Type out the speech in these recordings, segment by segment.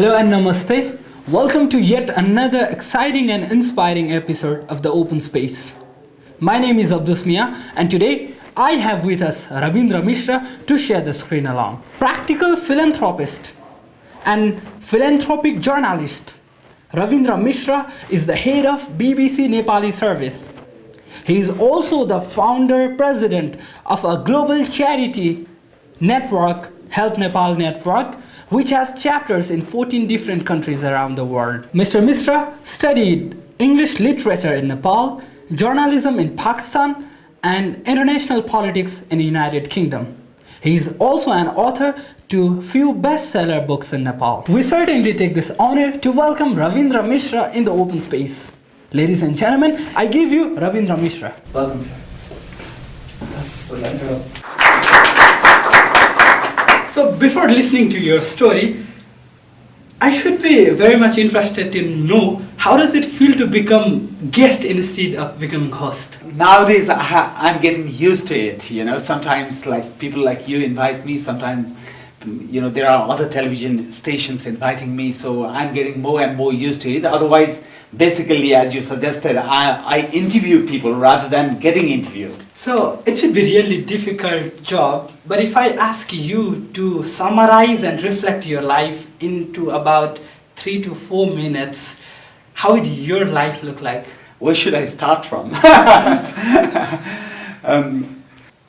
Hello and namaste. Welcome to yet another exciting and inspiring episode of The Open Space. My name is Abdus Mia, and today I have with us Rabindra Mishra to share the screen along. Practical philanthropist and philanthropic journalist, Rabindra Mishra is the head of BBC Nepali service. He is also the founder president of a global charity network, Help Nepal Network, which has chapters in 14 different countries around the world. Mr. Mishra studied English literature in Nepal, journalism in Pakistan, and international politics in the United Kingdom. He is also an author to few bestseller books in Nepal. We certainly take this honor to welcome Rabindra Mishra in the open space. Ladies and gentlemen, I give you Rabindra Mishra. Welcome, sir. That's the letter. So before listening to your story, I should be very much interested to know how does it feel to become guest instead of becoming host? Nowadays, I'm getting used to it. Sometimes people like you invite me. Sometimes, there are other television stations inviting me. So I'm getting more and more used to it. Otherwise, basically, as you suggested, I interview people rather than getting interviewed. So it should be really difficult job. But if I ask you to summarize and reflect your life into about 3 to 4 minutes, how would your life look like? Where should I start from?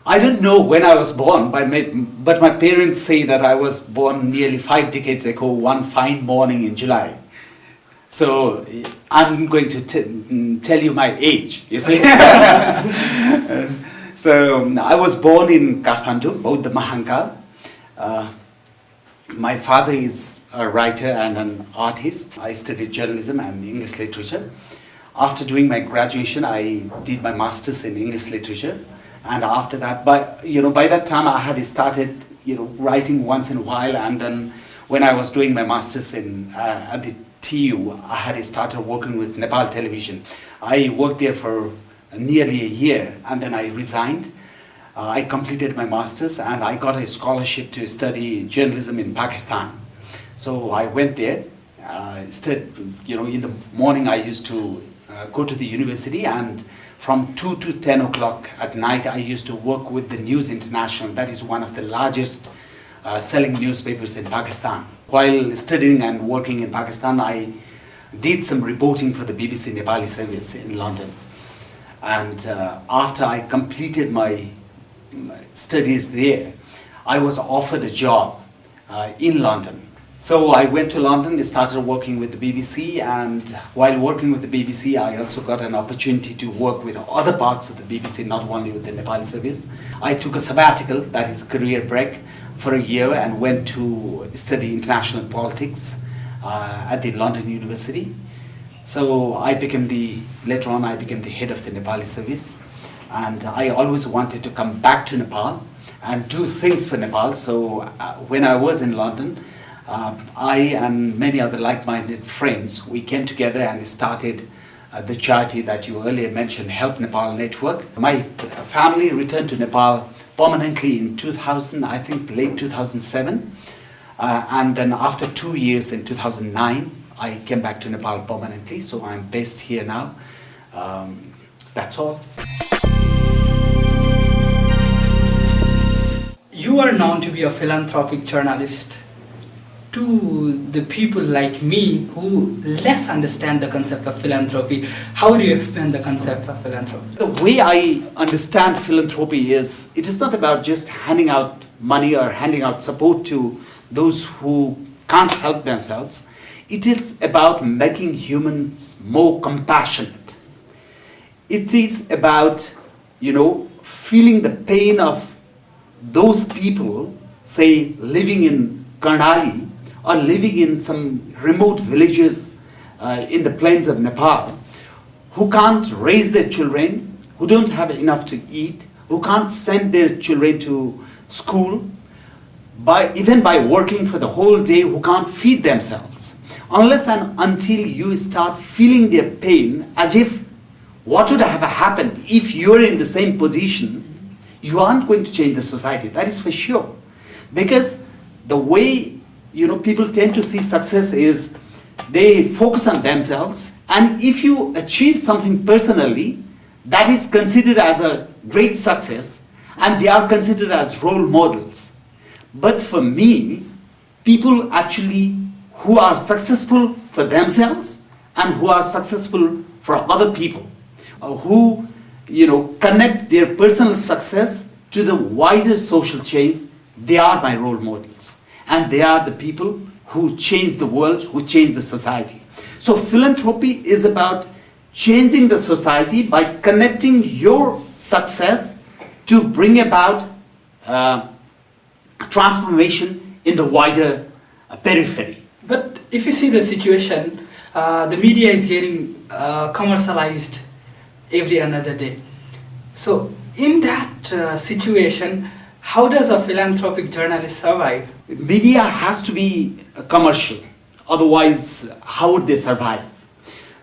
I don't know when I was born, but my parents say that I was born nearly 5 decades ago, one fine morning in July. So I'm going to tell you my age, you see. So I was born in Kathmandu, Bauddha Mahankal. My father is a writer and an artist. I studied journalism and English literature. After doing my graduation, I did my master's in English literature. And after that, by that time, I had started, writing once in a while. And then when I was doing my master's at the TU, I had started working with Nepal television. I worked there for nearly a year, and then I resigned. I completed my master's, and I got a scholarship to study journalism in Pakistan. So I went there. In the morning, I used to go to the university, and from 2 to 10 o'clock at night, I used to work with the News International. That is one of the largest selling newspapers in Pakistan. While studying and working in Pakistan, I did some reporting for the BBC Nepali service in London. And after I completed my studies there, I was offered a job in London. So I went to London, started working with the BBC, and while working with the BBC, I also got an opportunity to work with other parts of the BBC, not only with the Nepali service. I took a sabbatical, that is a career break, for a year and went to study international politics at the London University. So later on I became the head of the Nepali service, and I always wanted to come back to Nepal and do things for Nepal. So when I was in London, I and many other like-minded friends, we came together and started the charity that you earlier mentioned, Help Nepal Network. My family returned to Nepal permanently in 2000, I think late 2007. And then after 2 years in 2009, I came back to Nepal permanently. So I'm based here now. That's all. You are known to be a philanthropic journalist. To the people like me who less understand the concept of philanthropy, how do you explain the concept of philanthropy? The way I understand philanthropy is, it is not about just handing out money or handing out support to those who can't help themselves. It is about making humans more compassionate. It is about, feeling the pain of those people, say, living in Karnali, or living in some remote villages in the plains of Nepal, who can't raise their children, who don't have enough to eat, who can't send their children to school, even by working for the whole day, who can't feed themselves. Unless and until you start feeling their pain as if what would have happened if you're in the same position, you aren't going to change the society. That is for sure. Because the way people tend to see success is they focus on themselves, and if you achieve something personally, that is considered as a great success, and they are considered as role models. But for me, people actually who are successful for themselves and who are successful for other people, who connect their personal success to the wider social change, they are my role models. And they are the people who change the world, who change the society. So philanthropy is about changing the society by connecting your success to bring about transformation in the wider periphery. But if you see the situation, the media is getting commercialized every another day. So in that situation, how does a philanthropic journalist survive? Media has to be commercial, otherwise how would they survive?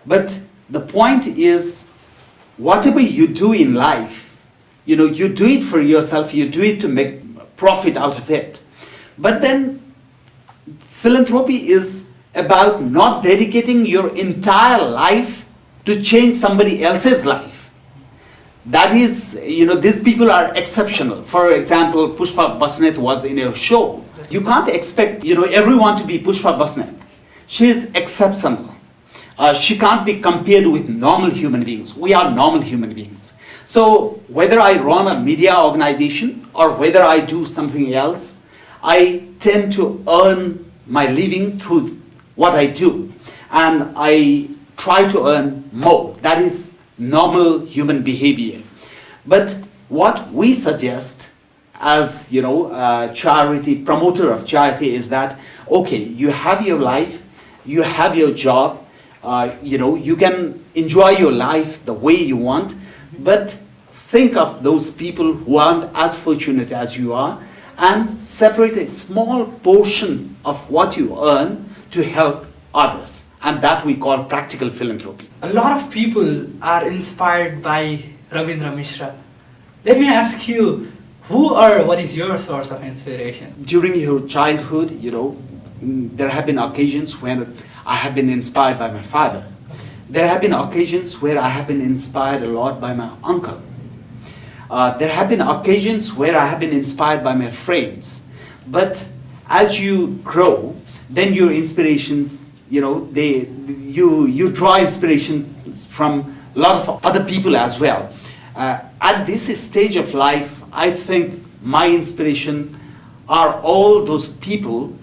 But the point is, whatever you do in life, you do it for yourself, you do it to make profit out of it. But then philanthropy is about not dedicating your entire life to change somebody else's life. That is, these people are exceptional. For example, Pushpa Basnet was in a show. You can't expect, everyone to be Pushpa Basnet. She is exceptional. She can't be compared with normal human beings. We are normal human beings. So whether I run a media organization or whether I do something else, I tend to earn my living through what I do. And I try to earn more. That is normal human behavior. But what we suggest as charity, promoter of charity, is that, okay, you have your life, you have your job, you can enjoy your life the way you want, but think of those people who aren't as fortunate as you are and separate a small portion of what you earn to help others. And that we call practical philanthropy. A lot of people are inspired by Rabindra Mishra. Let me ask you, who or what is your source of inspiration? During your childhood, there have been occasions when I have been inspired by my father. There have been occasions where I have been inspired a lot by my uncle. There have been occasions where I have been inspired by my friends. But as you grow, then your inspirations, you draw inspiration from a lot of other people as well. At this stage of life, I think my inspiration are all those people,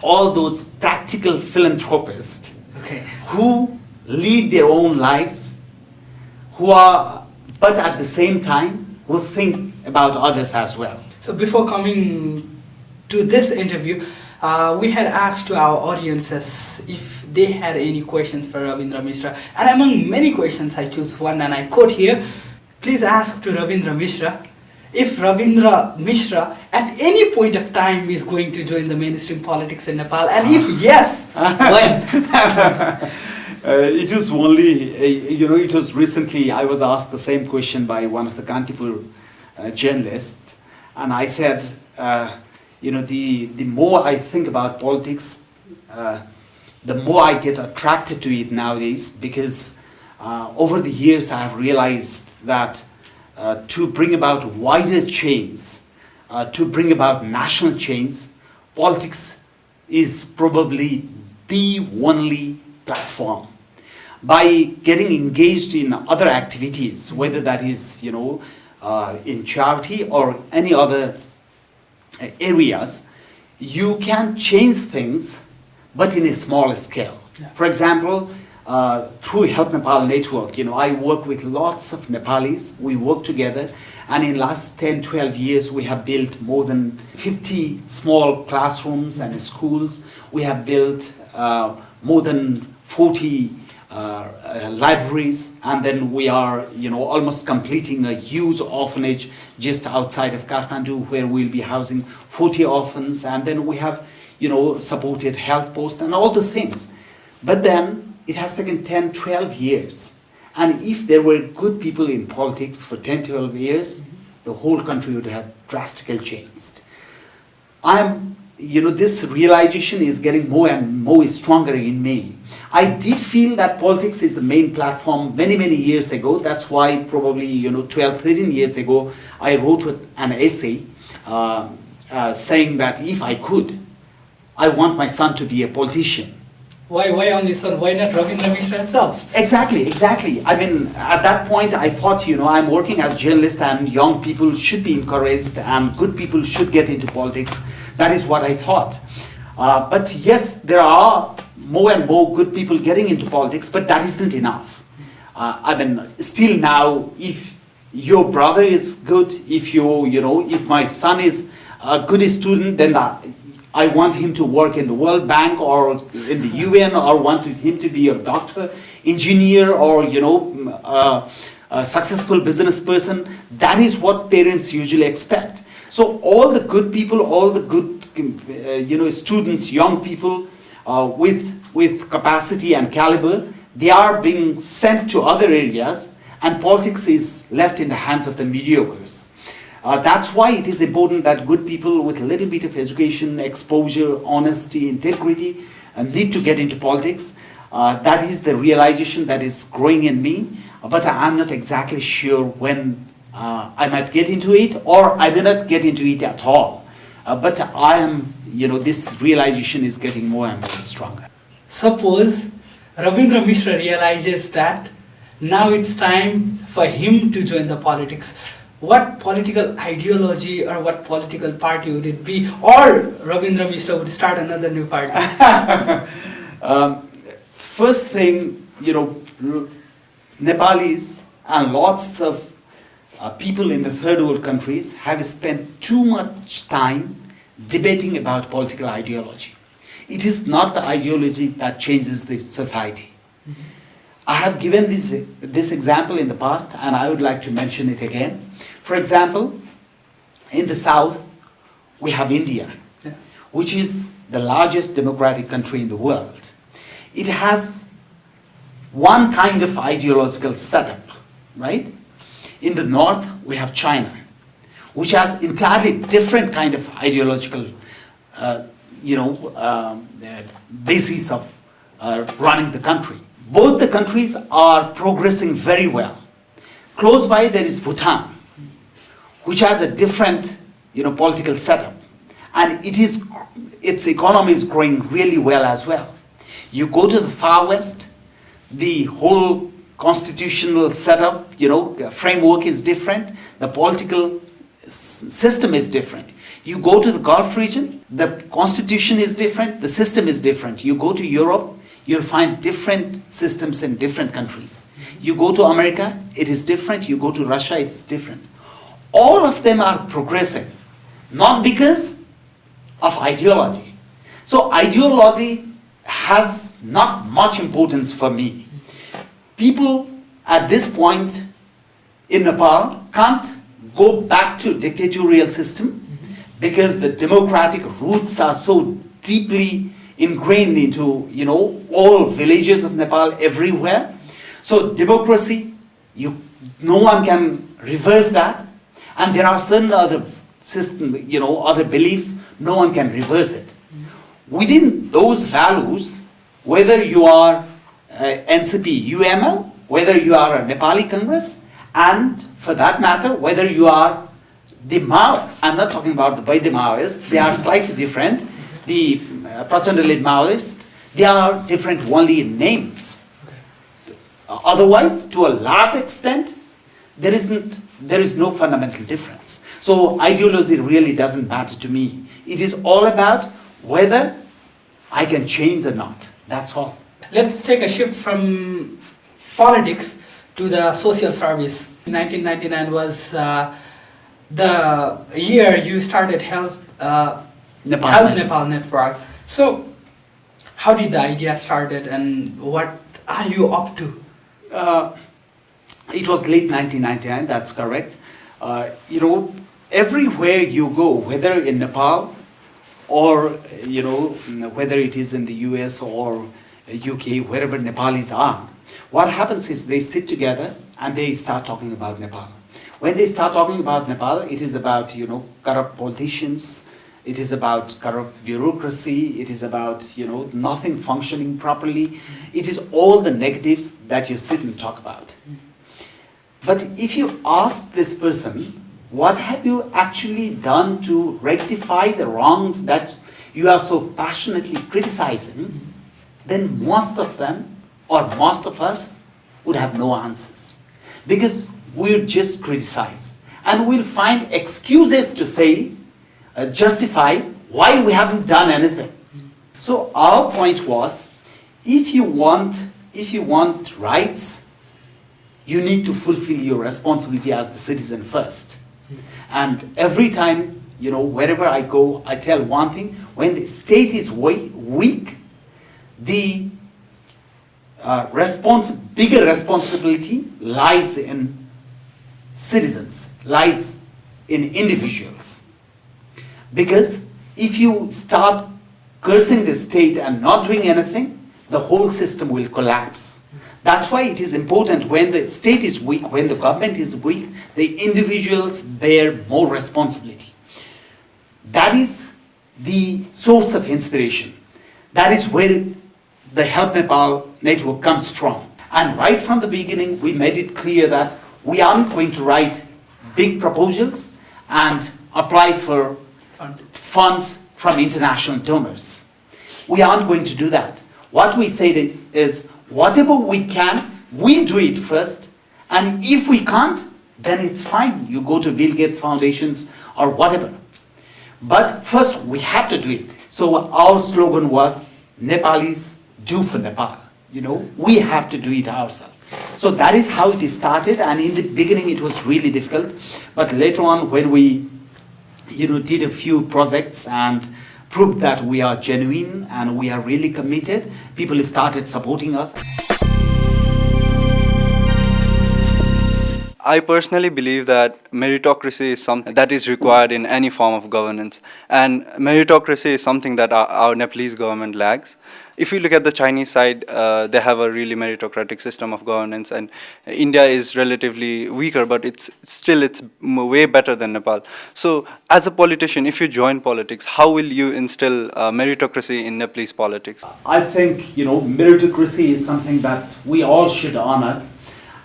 all those practical philanthropists, Okay. who lead their own lives, but at the same time, who think about others as well. So before coming to this interview, we had asked to our audiences if they had any questions for Rabindra Mishra. And among many questions, I choose one and I quote here, please ask to Rabindra Mishra if Rabindra Mishra at any point of time is going to join the mainstream politics in Nepal, and if yes, when? It was only, it was recently, I was asked the same question by one of the Kantipur journalists, and I said, the more I think about politics, the more I get attracted to it nowadays, because over the years I have realized that to bring about wider change, to bring about national change, politics is probably the only platform. By getting engaged in other activities, whether that is, in charity or any other areas, you can change things, but in a smaller scale. Yeah. For example, through Help Nepal Network, I work with lots of Nepalis. We work together, and in last 10, 12 years, we have built more than 50 small classrooms and schools. We have built more than 40 libraries, and then we are almost completing a huge orphanage just outside of Kathmandu, where we'll be housing 40 orphans, and then we have supported health posts and all those things. But then it has taken 10, 12 years, and if there were good people in politics for 10, 12 years, the whole country would have drastically changed. I'm this realization is getting more and more stronger in me. I did feel that politics is the main platform many, many years ago. That's why probably, 12, 13 years ago, I wrote an essay saying that if I could, I want my son to be a politician. Why only son? Why not Rabindra Mishra itself? Exactly. I mean, at that point, I thought, I'm working as a journalist and young people should be encouraged and good people should get into politics. That is what I thought. But yes, there are more and more good people getting into politics, but that isn't enough. I mean, still now, if your brother is good, if if my son is a good student, then I want him to work in the World Bank or in the UN, or want him to be a doctor, engineer, or a successful business person. That is what parents usually expect. So all the good people, all the good students, young people with capacity and caliber, they are being sent to other areas, and politics is left in the hands of the mediocres. That's why it is important that good people with a little bit of education, exposure, honesty, integrity need to get into politics. That is the realization that is growing in me, but I'm not exactly sure when I might get into it, or I may not get into it at all. But I am, this realization is getting more and more stronger. Suppose Rabindra Mishra realizes that now it's time for him to join the politics. What political ideology or what political party would it be? Or Rabindra Mishra would start another new party? First thing, Nepalis and lots of people in the third world countries have spent too much time debating about political ideology. It is not the ideology that changes the society. Mm-hmm. I have given this example in the past, and I would like to mention it again. For example, in the south, we have India, which is the largest democratic country in the world. It has one kind of ideological setup, right? In the north, we have China, which has entirely different kind of ideological, basis of running the country. Both the countries are progressing very well. Close by, there is Bhutan, which has a different, political setup, and its economy is growing really well as well. You go to the far west, the whole constitutional setup, framework is different. The political system is different. You go to the Gulf region, the constitution is different, the system is different. You go to Europe, you'll find different systems in different countries. You go to America, it is different. You go to Russia, it is different. All of them are progressing, not because of ideology. So ideology has not much importance for me. People at this point in Nepal can't go back to dictatorial system because the democratic roots are so deeply ingrained into all villages of Nepal, everywhere. So democracy, no one can reverse that, and there are certain other system, other beliefs, no one can reverse it. Within those values, whether you are NCP UML, whether you are a Nepali Congress, and for that matter, whether you are the Maoists. I'm not talking about the Maoists, they are slightly different. The Prachanda-led Maoists, they are different only in names. Otherwise, to a large extent, there is no fundamental difference. So ideology really doesn't matter to me. It is all about whether I can change or not. That's all. Let's take a shift from politics to the social service. 1999 was the year you started Help Nepal Network. So, how did the idea started, and what are you up to? It was late 1999. That's correct. Everywhere you go, whether in Nepal or whether it is in the US or UK, wherever Nepalis are, what happens is they sit together and they start talking about Nepal. When they start talking about Nepal, it is about corrupt politicians, it is about corrupt bureaucracy, it is about, nothing functioning properly. It is all the negatives that you sit and talk about. But if you ask this person, what have you actually done to rectify the wrongs that you are so passionately criticizing, then most of them, or most of us, would have no answers. Because we'll just criticize. And we'll find excuses to say, justify why we haven't done anything. So our point was, if you want rights, you need to fulfill your responsibility as the citizen first. And every time, wherever I go, I tell one thing: when the state is weak, the bigger responsibility lies in citizens, lies in individuals. Because if you start cursing the state and not doing anything, the whole system will collapse. That's why it is important, when the state is weak, when the government is weak, the individuals bear more responsibility. That is the source of inspiration. That is where the Help Nepal network comes from. And right from the beginning, we made it clear that we aren't going to write big proposals and apply for funds from international donors. We aren't going to do that. What we said is, whatever we can, we do it first. And if we can't, then it's fine. You go to Bill Gates Foundations or whatever. But first, we have to do it. So our slogan was, Nepalis do for Nepal. We have to do it ourselves. So that is how it started. And in the beginning, it was really difficult. But later on, when we did a few projects and proved that we are genuine and we are really committed, people started supporting us. I personally believe that meritocracy is something that is required in any form of governance. And meritocracy is something that our Nepalese government lacks. If you look at the Chinese side, they have a really meritocratic system of governance, and India is relatively weaker, but it's way better than Nepal. So as a politician, if you join politics, how will you instill meritocracy in Nepalese politics? I think, meritocracy is something that we all should honor.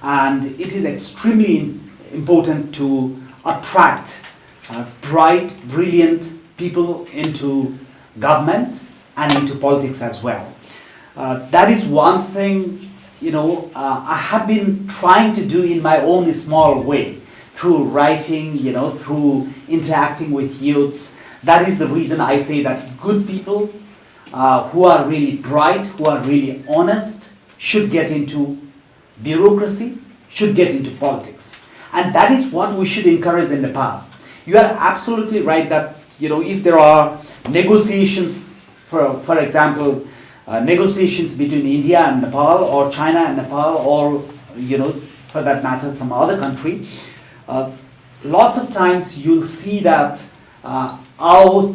And it is extremely important to attract bright, brilliant people into government and into politics as well. That is one thing, I have been trying to do in my own small way, through writing, through interacting with youths. That is the reason I say that good people who are really bright, who are really honest, should get into bureaucracy, should get into politics. And that is what we should encourage in Nepal. You are absolutely right that, if there are negotiations, for example, negotiations between India and Nepal, or China and Nepal, or, for that matter, some other country, lots of times you'll see that our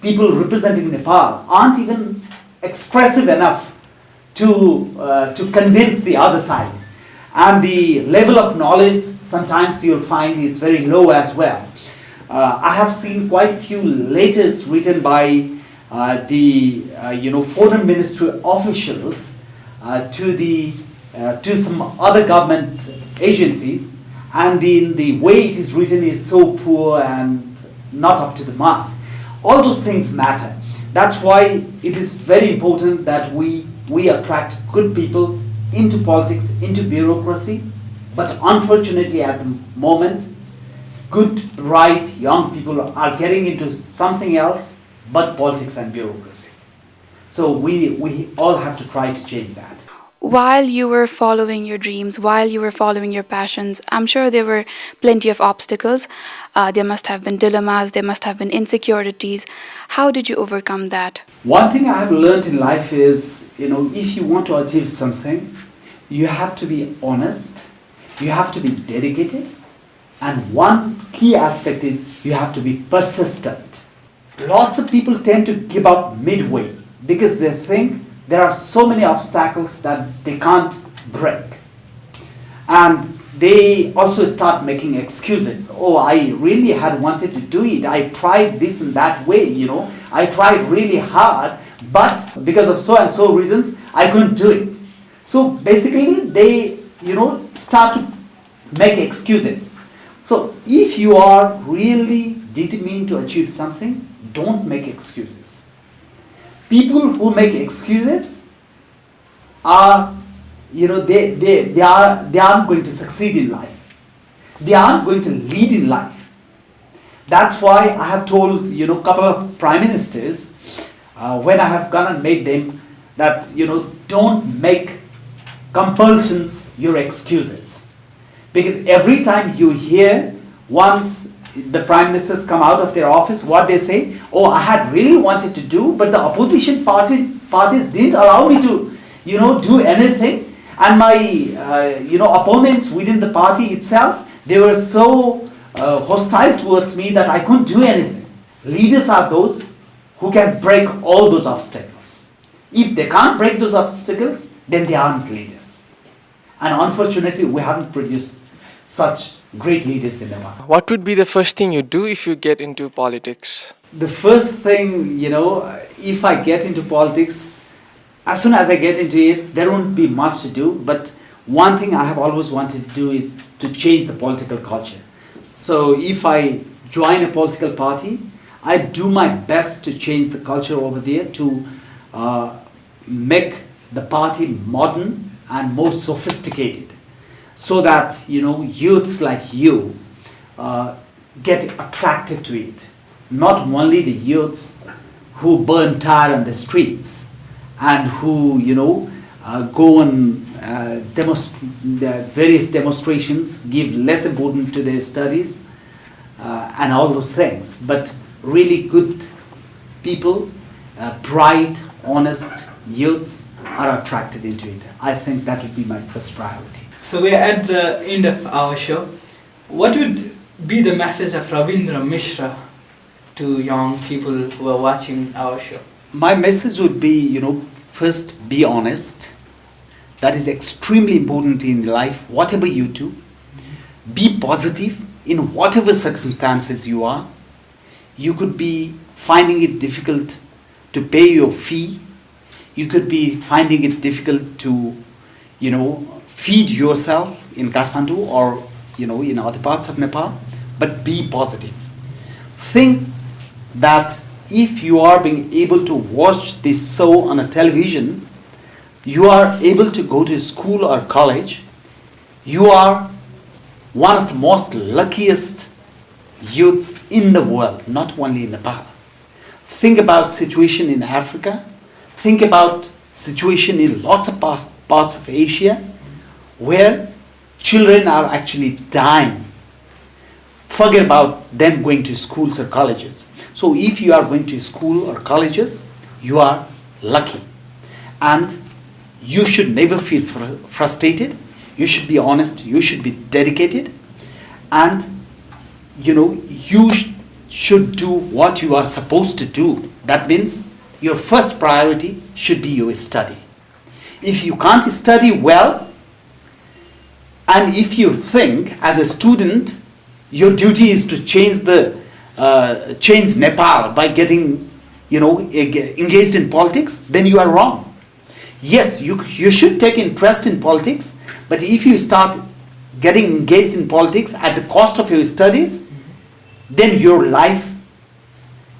people representing Nepal aren't even expressive enough to convince the other side. And the level of knowledge sometimes you'll find is very low as well. I have seen quite a few letters written by the foreign ministry officials to some other government agencies, and the way it is written is so poor and not up to the mark. All those things matter. That's why it is very important that we attract good people into politics, into bureaucracy. But unfortunately at the moment, good, bright, young people are getting into something else but politics and bureaucracy. So we all have to try to change that. While you were following your dreams, while you were following your passions, I'm sure there were plenty of obstacles. There must have been dilemmas, there must have been insecurities. How did you overcome that? One thing I have learned in life is, if you want to achieve something, you have to be honest, you have to be dedicated, and one key aspect is you have to be persistent. Lots of people tend to give up midway because they think there are so many obstacles that they can't break. And they also start making excuses. Oh, I really had wanted to do it. I tried this and that way, I tried really hard, but because of so and so reasons, I couldn't do it. So basically, they, start to make excuses. So if you are really determined to achieve something, don't make excuses. People who make excuses are, they aren't going to succeed in life. They aren't going to lead in life. That's why I have told, couple of prime ministers, when I have gone and made them, that, don't make compulsions your excuses. Because every time you hear, once the prime ministers come out of their office, what they say, oh, I had really wanted to do, but the opposition parties didn't allow me to, do anything. And my, opponents within the party itself, they were so hostile towards me that I couldn't do anything. Leaders are those who can break all those obstacles. If they can't break those obstacles, then they aren't leaders. And unfortunately, we haven't produced such great leaders in Nepal. What would be the first thing you do if you get into politics? The first thing, if I get into politics, as soon as I get into it, there won't be much to do. But one thing I have always wanted to do is to change the political culture. So if I join a political party, I do my best to change the culture over there, to make the party modern and more sophisticated, so that youths like you get attracted to it. Not only the youths who burn tire on the streets and who go on various demonstrations, give less importance to their studies and all those things, but really good people, bright, honest youths are attracted into it. I think that would be my first priority. So we are at the end of our show. What would be the message of Rabindra Mishra to young people who are watching our show? My message would be, first be honest. That is extremely important in life, whatever you do. Be positive in whatever circumstances you are. You could be finding it difficult to pay your fee. You could be finding it difficult to, feed yourself in Kathmandu or, in other parts of Nepal. But be positive. Think that if you are being able to watch this show on a television, you are able to go to school or college, you are one of the most luckiest youths in the world, not only in Nepal. Think about situation in Africa. Think about situation in lots of parts of Asia where children are actually dying. Forget about them going to schools or colleges. So if you are going to school or colleges, you are lucky. And you should never feel frustrated. You should be honest. You should be dedicated. And, you should do what you are supposed to do. That means your first priority should be your study. If you can't study well, and if you think as a student, your duty is to change Nepal by getting, engaged in politics, then you are wrong. Yes, you should take interest in politics, but if you start getting engaged in politics at the cost of your studies, then your life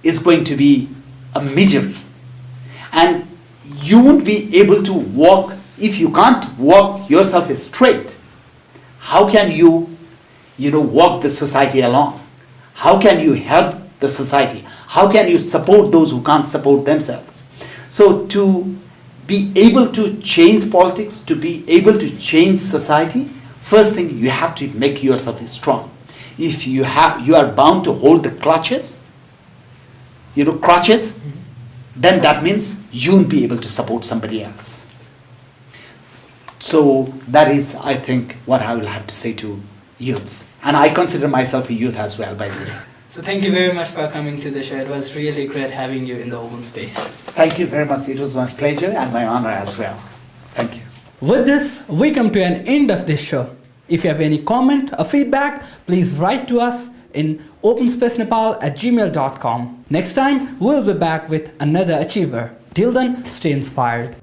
is going to be a misery. And you won't be able to walk, if you can't walk yourself straight, how can you, walk the society along? How can you help the society? How can you support those who can't support themselves? So to be able to change politics, to be able to change society, first thing you have to make yourself strong. If you are bound to hold the crutches, then that means you won't be able to support somebody else. So that is, I think, what I will have to say to youths. And I consider myself a youth as well, by the way. So thank you very much for coming to the show. It was really great having you in the open space. Thank you very much. It was my pleasure and my honor as well. Thank you. With this, we come to an end of this show. If you have any comment or feedback, please write to us in openspacenepal@gmail.com. Next time, we'll be back with another achiever. Till then, stay inspired.